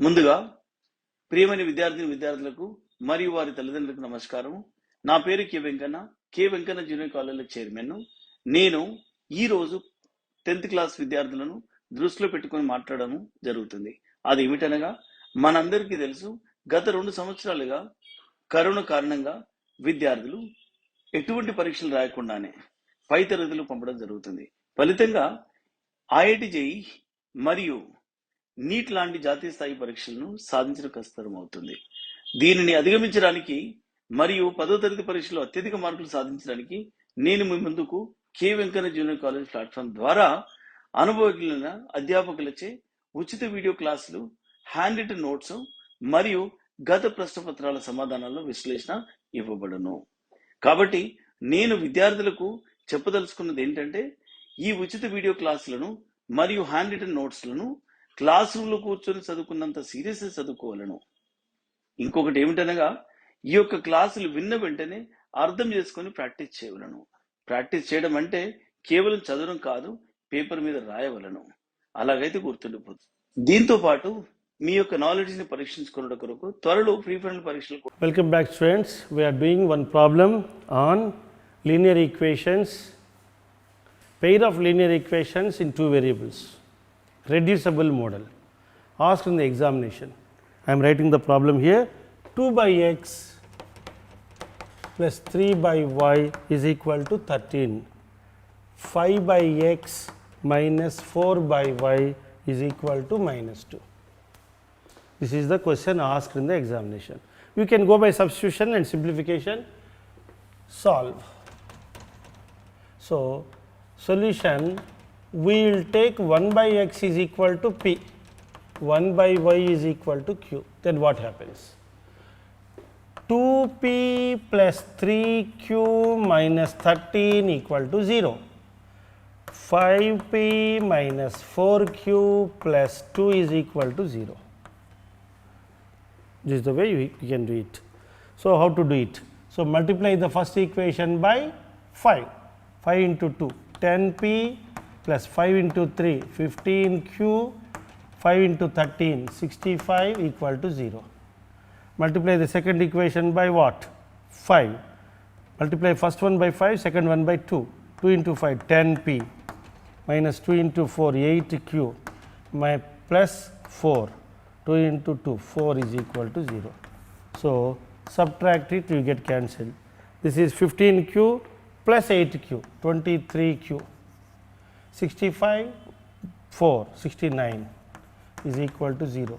ముందుగా ప్రియమైన విద్యార్థులకు మరియు వారి తల్లిదండ్రులకు నమస్కారం. నా పేరు కె వెంకన్న జూనియర్ కాలేజీలో చైర్మన్. నేను ఈ రోజు 10th క్లాస్ విద్యార్థులను దృష్టిలో పెట్టుకొని మాట్లాడడం జరుగుతుంది. అది ఏమిటనగా, మనందరికీ తెలుసు, గత 2 సంవత్సరాలుగా కరోనా కారణంగా విద్యార్థులు ఎటువంటి పరీక్షలు రాయకుండానే పై తరగతులు పంపడం జరుగుతుంది. ఫలితంగా ఐఐటి జేఈ మరియు నీట్ లాంటి జాతీయ స్థాయి పరీక్షలను సాధించడం కష్టతరం అవుతుంది. దీనిని అధిగమించడానికి మరియు 10వ తరగతి పరీక్షలో అత్యధిక మార్కులు సాధించడానికి నేను మీ ముందుకు K Venkanna junior college platform ద్వారా అనుభవజ్ఞులైన అధ్యాపకులచే ఉచిత వీడియో క్లాసులు, హ్యాండ్ రిటన్ నోట్స్ మరియు గత ప్రశ్నపత్రాల సమాధానాల విశ్లేషణ ఇవ్వబడును. కాబట్టి నేను విద్యార్థులకు చెప్పదలుచుకున్నది ఏంటంటే, ఈ ఉచిత వీడియో క్లాసులను మరియు హ్యాండ్ రిటన్ నోట్స్లను క్లాస్ రూమ్లో కూర్చొని చదువుకున్నంత సీరియస్గా చదువుకోవాలను. ఇంకొకటి ఏమిటనగా, ఈ యొక్క క్లాసులు విన్న వెంటనే అర్థం చేసుకొని ప్రాక్టీస్ చేయవలను. ప్రాక్టీస్ చేయడం అంటే కేవలం చదవడం కాదు, పేపర్ మీద రాయవలను. అలాగైతే గుర్తుండిపోతుంది. దీంతో పాటు మీ యొక్క నాలెడ్జ్ని పరీక్షించుకునే కొరకు త్వరలో ప్రీ ఫైనల్ పరీక్షలు. Welcome back, students. We are doing one problem on linear equations, pair of linear equations in two variables, reducible model, asked in the examination. I am writing the problem here. 2 by x plus 3 by y is equal to 13. 5 by x minus 4 by y is equal to minus 2. This is the question asked in the examination. You can go by substitution and simplification, solve. So, solution, we will take 1 by x is equal to p, 1 by y is equal to q. Then what happens? 2p plus 3q minus 13 equal to 0. 5p minus 4q plus 2 is equal to 0. This is the way you can do it. So, how to do it? So, multiply the first equation by 5. 5 into 2, 10p plus 5 into 3, 15q, 5 into 13, 65 equal to 0. Multiply the second equation by what? 5. Multiply first one by 5, second one by 2. 2 into 5, 10p minus 2 into 4, 8q, plus 4. 2 into 2, 4 is equal to 0. So, subtract it, you get cancelled. This is 15q plus 8q, 23q. 65, 4, 69 is equal to 0.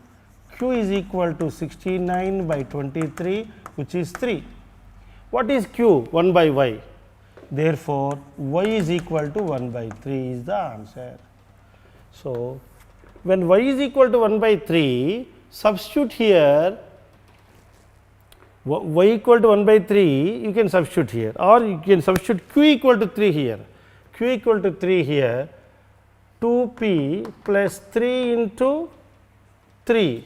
Q is equal to 69 by 23, which is 3. What is Q? 1 by y. Therefore, y is equal to 1 by 3 is the answer. So, when y is equal to 1 by 3, substitute here, y equal to 1 by 3, you can substitute here, or you can substitute q equal to 3 here. Q equal to 3 here, 2p plus 3 into 3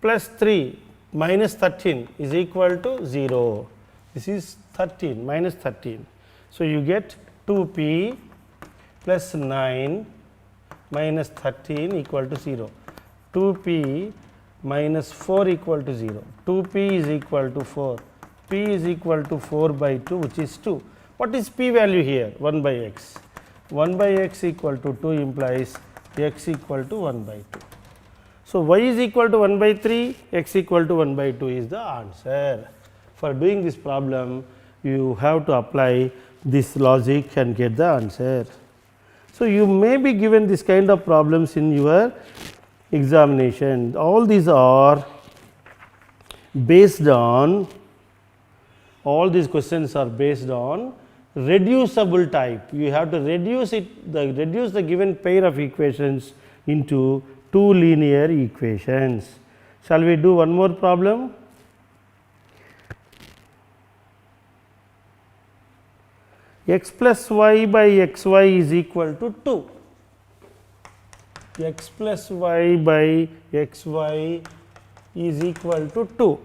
plus 3 minus 13 is equal to 0. This is 13 minus 13. So, you get 2p plus 9 minus 13 equal to 0. 2p minus 4 equal to 0. 2p is equal to 4. P is equal to 4 by 2, which is 2. What is p value here? 1 by x. 1 by x equal to 2 implies x equal to 1 by 2. So, y is equal to 1 by 3, x equal to 1 by 2 is the answer. For doing this problem, you have to apply this logic and get the answer. So, you may be given this kind of problems in your examination. All these are based on, all these questions are based on reducible type. You have to reduce it, reduce the given pair of equations into two linear equations. Shall we do one more problem? X plus y by xy is equal to 2. X plus y by xy is equal to 2.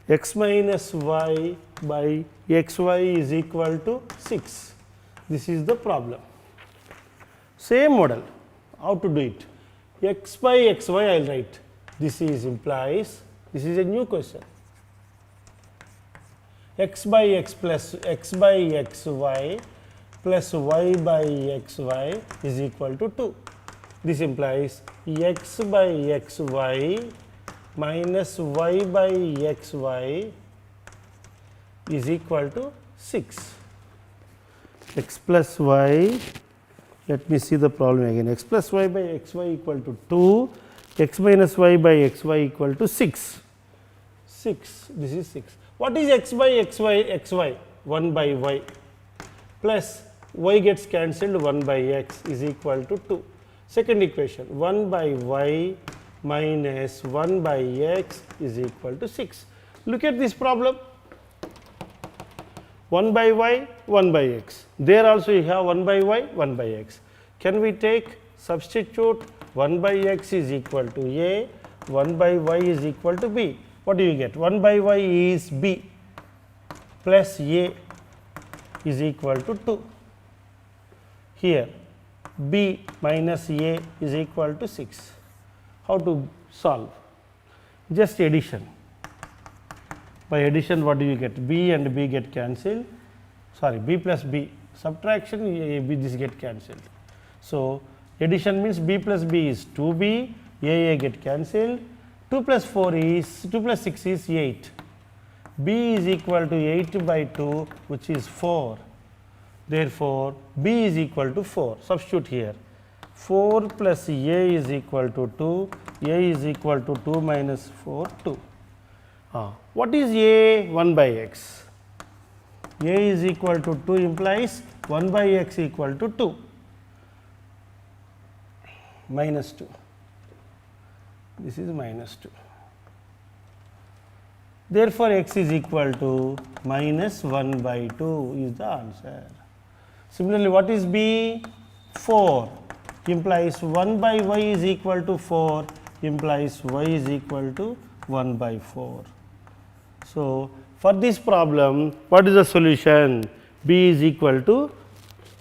X minus y by xy is equal to 6. This is the problem. Same model. How to do it? x by xy I will write. This is implies, this is a new question. X by x plus x by xy plus y by xy is equal to 2. This implies x by xy minus y by xy is equal to 6. X plus y, let me see the problem again. X plus y by xy equal to 2, x minus y by xy equal to 6. 6, this is 6. What is x by xy? 1 by y plus y gets cancelled, 1 by x is equal to 2. Second equation, 1 by y minus 1 by x is equal to 6. Look at this problem. 1 by y, 1 by x. There also you have 1 by y, 1 by x. Can we take substitute 1 by x is equal to a, 1 by y is equal to b. What do you get? 1 by y is b plus a is equal to 2. Here b minus a is equal to 6. How to solve? Just addition. By addition, what do you get? B and b get cancelled. Sorry, b plus b. Subtraction, a, b, this get cancelled. So addition means b plus b is 2b, a get cancelled. 2 plus 4 is 2 plus 6 is 8. b is equal to 8 by 2, which is 4. Therefore, b is equal to 4. Substitute here. 4 plus a is equal to 2. A is equal to 2 minus 4, 2. What is a? 1 by x. A is equal to 2 implies 1 by x equal to 2 minus 2. This is minus 2. Therefore, x is equal to minus 1 by 2 is the answer. Similarly, what is b? 4 implies 1 by y is equal to 4 implies y is equal to 1 by 4. So, for this problem, what is the solution? B is equal to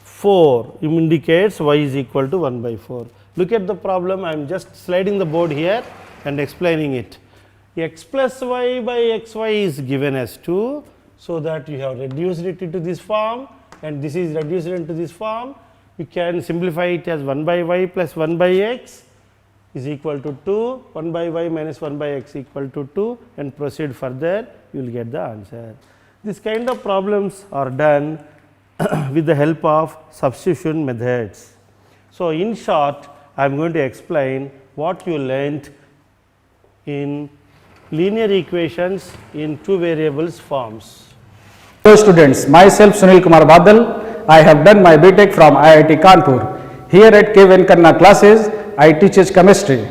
4 indicates y is equal to 1 by 4. Look at the problem, I am just sliding the board here and explaining it. X plus y by xy is given as 2, so that you have reduced it into this form and this is reduced into this form. You can simplify it as 1 by y plus 1 by x is equal to 2, 1 by y minus 1 by x equal to 2 and proceed further, you will get the answer. This kind of problems are done with the help of substitution methods. So, in short, I am going to explain what you learnt in linear equations in two variables forms. Hello students, myself Sunil Kumar Badal. I have done my BTech from IIT Kanpur. Here at K. Venkanna classes, I teach chemistry.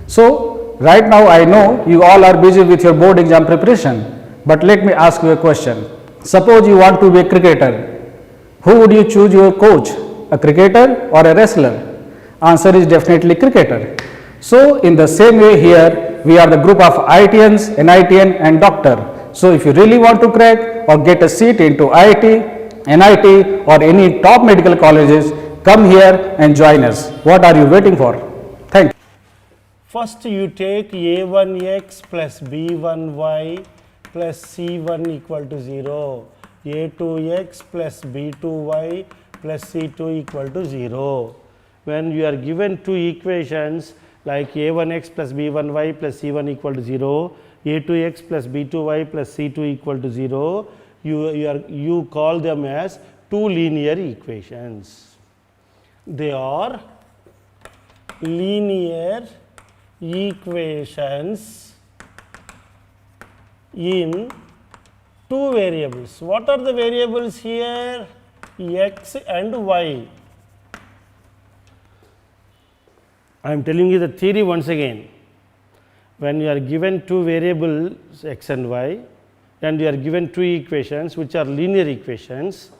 So, right now I know you all are busy with your board exam preparation, but let me ask you a question. Suppose you want to be a cricketer. Who would you choose your coach? A cricketer or a wrestler? Answer is definitely cricketer. So, in the same way here, we are the group of IITians, NITian and doctor. So, if you really want to crack or get a seat into IIT, NIT or any top medical colleges, come here and join us. What are you waiting for? Thank you. First you take a1x plus b1y plus c1 equal to 0, a2x plus b2y plus c2 equal to 0. When you are given two equations like a1x plus b1y plus c1 equal to 0, a2x plus b2y plus c2 equal to 0, you call them as two linear equations. They are linear equations in two variables. What are the variables here? X and y. I am telling you the theory once again. When you are given two variables x and y and you are given two equations which are linear equations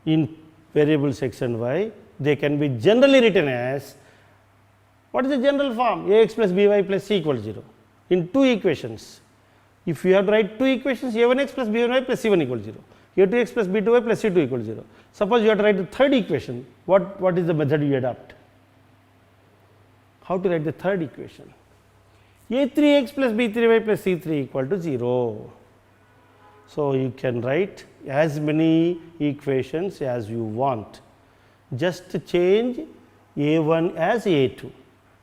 in variables x and y, they can be generally written as, what is the general form? Ax plus by plus c equal to 0 in two equations. If you have to write two equations, a1x plus b1y plus c1 equal to 0, a2x plus b2y plus c2 equal to 0. Suppose you have to write the third equation, what is the method you adopt? How to write the third equation? A3x plus B3y plus C3 equal to 0. So, you can write as many equations as you want. Just change A1 as A2,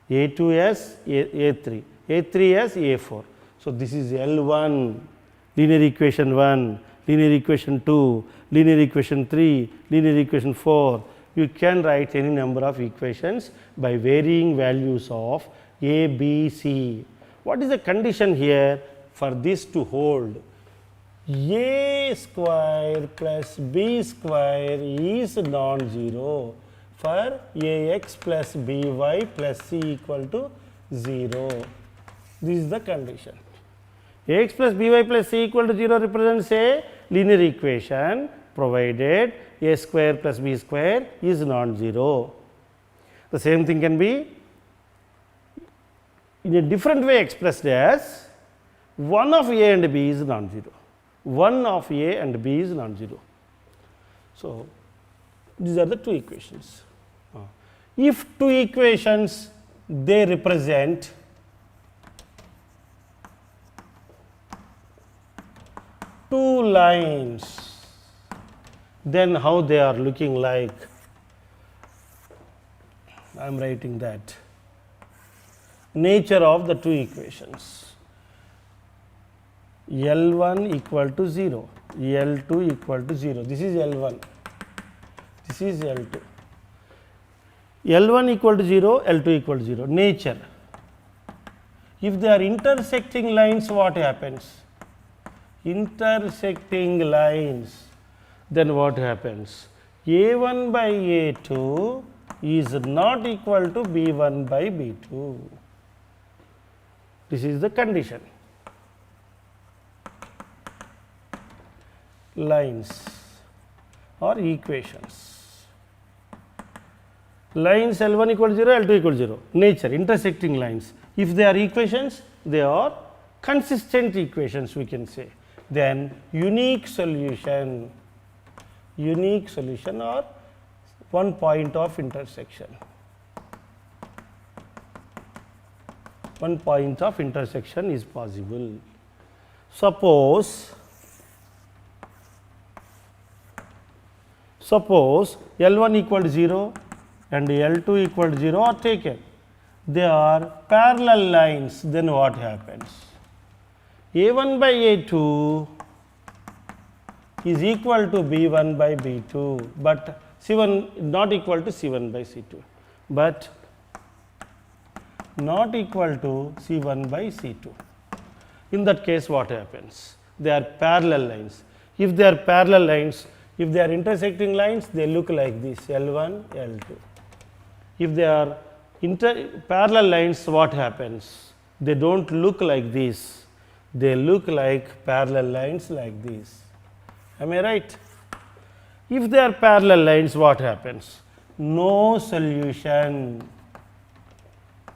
A2 as A3, A3 as A4. So, this is L1, linear equation 1, linear equation 2, linear equation 3, linear equation 4. You can write any number of equations by varying values of A, B, C. What is the condition here for this to hold? A square plus B square is non-zero for Ax plus By plus C equal to 0. This is the condition. Ax plus By plus C equal to 0 represents a linear equation provided A square plus B square is non-zero. The same thing can be in a different way expressed as 1 of A and B is non-zero. 1 of A and B is non-zero. So, these are the two equations. If two equations they represent two lines, then how they are looking like? I am writing that. Nature of the two equations. L1 equal to 0, L2 equal to 0. This is L1, this is L2. L1 equal to 0, L2 equal to 0. Nature. If they are intersecting lines, what happens? Intersecting lines, then what happens? A1 by A2 is not equal to B1 by B2. This is the condition. Lines or equations. Lines L1 equal to 0, L2 equal to 0. Nature, intersecting lines. If they are equations, they are consistent equations, we can say. Then unique solution or one point of intersection. One point of intersection is possible. Suppose L1 equal to 0 and L2 equal to 0 are taken. They are parallel lines, then what happens? A1 by A2 is equal to B1 by B2, but C1 not equal to C1 by C2, but not equal to C1 by C2. In that case, what happens? They are parallel lines. If they are parallel lines, if they are intersecting lines, they look like this, L1, L2. If they are parallel lines, what happens? They don't look like this. They look like parallel lines like this. Am I right? If they are parallel lines, what happens? No solution.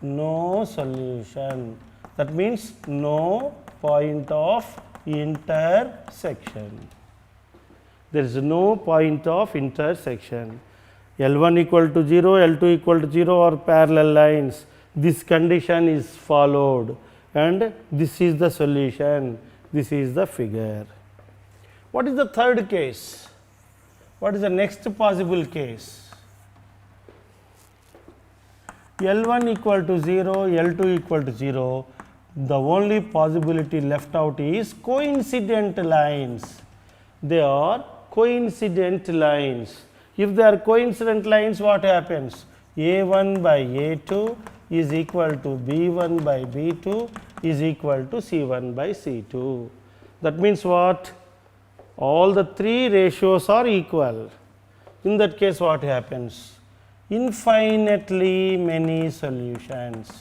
No solution. That means no point of intersection. There is no point of intersection. L1 equal to 0, L2 equal to 0 are parallel lines. This condition is followed and this is the solution. This is the figure. What is the third case? What is the next possible case? L1 equal to 0, L2 equal to 0. The only possibility left out is coincident lines. They are coincident lines. If they are coincident lines, what happens? A1 by A2 is equal to B1 by B2 is equal to C1 by C2. That means what? All the three ratios are equal. In that case, what happens? Infinitely many solutions.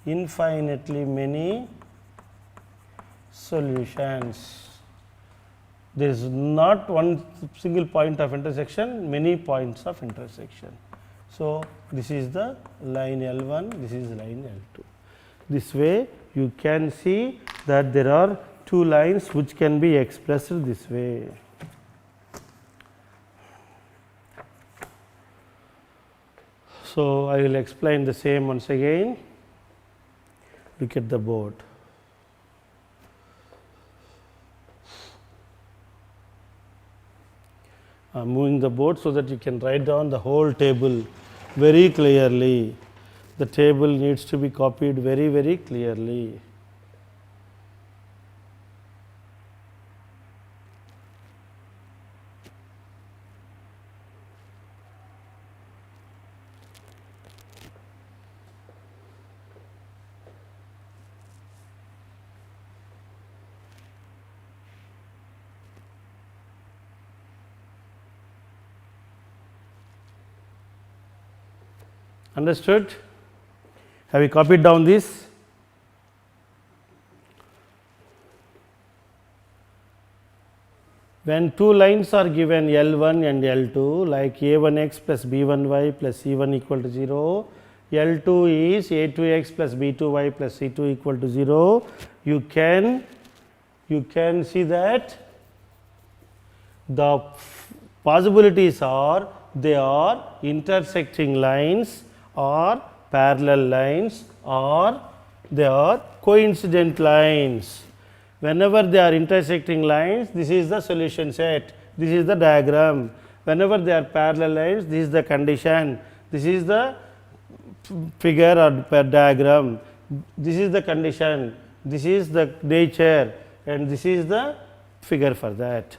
Infinitely many solutions. There is not one single point of intersection, many points of intersection. So, this is the line L1, this is line L2. This way you can see that there are two lines which can be expressed this way. So, I will explain the same once again. Look at the board. I am moving the board so that you can write down the whole table very clearly. The table needs to be copied very, very clearly. Understood? Have you copied down this? When two lines are given L1 and L2, like A1x plus B1y plus C1 equal to 0, L2 is A2x plus B2y plus C2 equal to 0, you can see that the possibilities are they are intersecting lines or parallel lines or they are coincident lines. Whenever they are intersecting lines, this is the solution set, this is the diagram. Whenever they are parallel lines, this is the condition, this is the figure or per diagram, this is the condition, this is the nature and this is the figure for that.